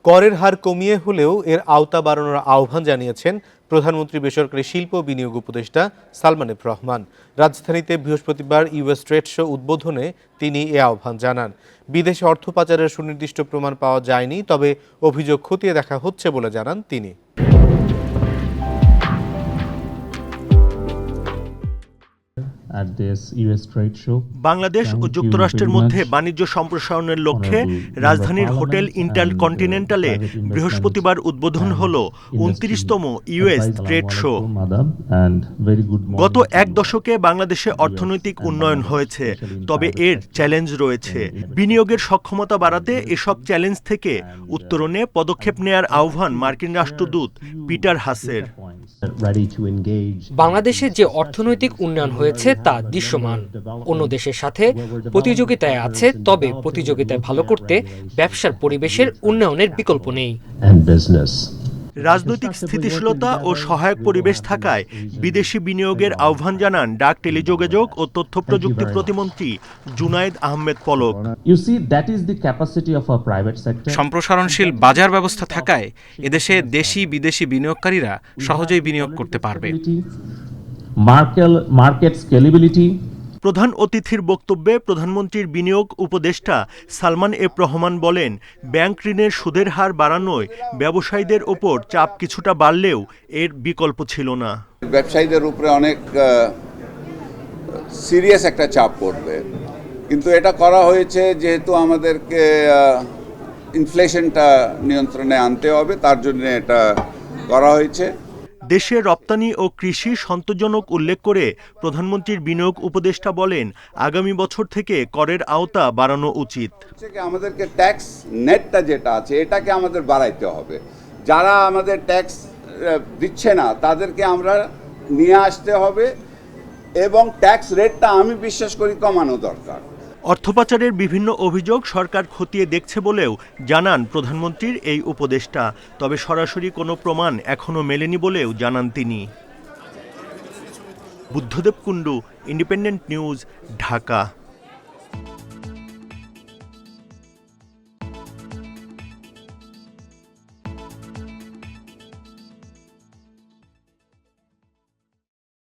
করের হার কমিয়ে হলেও এর আওতা বাড়ানোর আহ্বান জানিয়েছেন প্রধানমন্ত্রী বেসরকারি শিল্প বিনিয়োগ উপদেষ্টা সালমান এফ রহমান। রাজধানীতে বৃহস্পতিবার ইউএস ট্রেড শো উদ্বোধনে তিনি এ আহ্বান জানান। বিদেশে অর্থ পাচারের সুনির্দিষ্ট প্রমাণ পাওয়া যায়নি, তবে অভিযোগ খতিয়ে দেখা হচ্ছে বলে জানান তিনি। বাংলাদেশ ও যুক্তরাষ্ট্রের মধ্যে বাণিজ্য সম্প্রসারণের লক্ষ্যে রাজধানীর হোটেল ইন্টারকন্টিনেন্টালে বৃহস্পতিবার উদ্বোধন হল ২৯তম ইউএস ট্রেড শো। গত এক দশকে বাংলাদেশে অর্থনৈতিক উন্নয়ন হয়েছে, তবে এর চ্যালেঞ্জ রয়েছে। বিনিয়োগের সক্ষমতা বাড়াতে এসব চ্যালেঞ্জ থেকে উত্তরণে পদক্ষেপ নেয়ার আহ্বান মার্কিন রাষ্ট্রদূত পিটার হাসের। বাংলাদেশের যে অর্থনৈতিক উন্নয়ন হয়েছে তা দৃশ্যমান, অন্য দেশের সাথে প্রতিযোগিতায় আছে, তবে প্রতিযোগিতায় ভালো করতে ব্যবসার পরিবেশের উন্নয়নের বিকল্প নেই। রাজনৈতিক স্থিতিশীলতা ও সহায়ক পরিবেশ থাকায় বিদেশি বিনিয়োগের আহ্বান জানান ডাক, টেলিযোগাযোগ ও তথ্য প্রযুক্তি প্রতিমন্ত্রী জুনায়েদ আহমেদ পলক। সম্প্রসারণশীল বাজার ব্যবস্থা থাকায় এদেশে দেশি বিদেশি বিনিয়োগকারীরা সহজেই বিনিয়োগ করতে পারবে। প্রধান অতিথির বক্তব্যে প্রধানমন্ত্রীর বিনিয়োগ উপদেষ্টা সালমান এফ রহমান বলেন, ব্যাংক ঋণের সুদের হার বাড়ানোয় ব্যবসায়ীদের ওপর চাপ কিছুটা বাড়লেও এর বিকল্প ছিল না। ব্যবসায়ীদের উপরে অনেক সিরিয়াস একটা চাপ পড়বে, কিন্তু এটা করা হয়েছে যেহেতু আমাদেরকে ইনফ্লেশনটা নিয়ন্ত্রণে আনতে হবে, তার জন্য এটা করা হয়েছে। দেশে রপ্তানি ও কৃষি সন্তোষজনক উল্লেখ করে প্রধানমন্ত্রীর বিনিয়োগ উপদেষ্টা বলেন, আগামী বছর থেকে করের আওতা বাড়ানো উচিত। আমাদেরকে ট্যাক্স নেটটা যেটা আছে এটাকে আমাদের বাড়াইতে হবে। যারা আমাদের ট্যাক্স দিচ্ছে না তাদেরকে আমরা নিয়ে আসতে হবে, এবং ট্যাক্স রেটটা আমি বিশ্বাস করি কমানো দরকার। অর্থপাচারের বিভিন্ন অভিযোগ সরকার খতিয়ে দেখছে বলেও জানান প্রধানমন্ত্রীর এই উপদেষ্টা, তবে সরাসরি কোনো প্রমাণ এখনো মেলেনি বলেও জানান তিনি। Buddhadeb Kundu, independent news, Dhaka.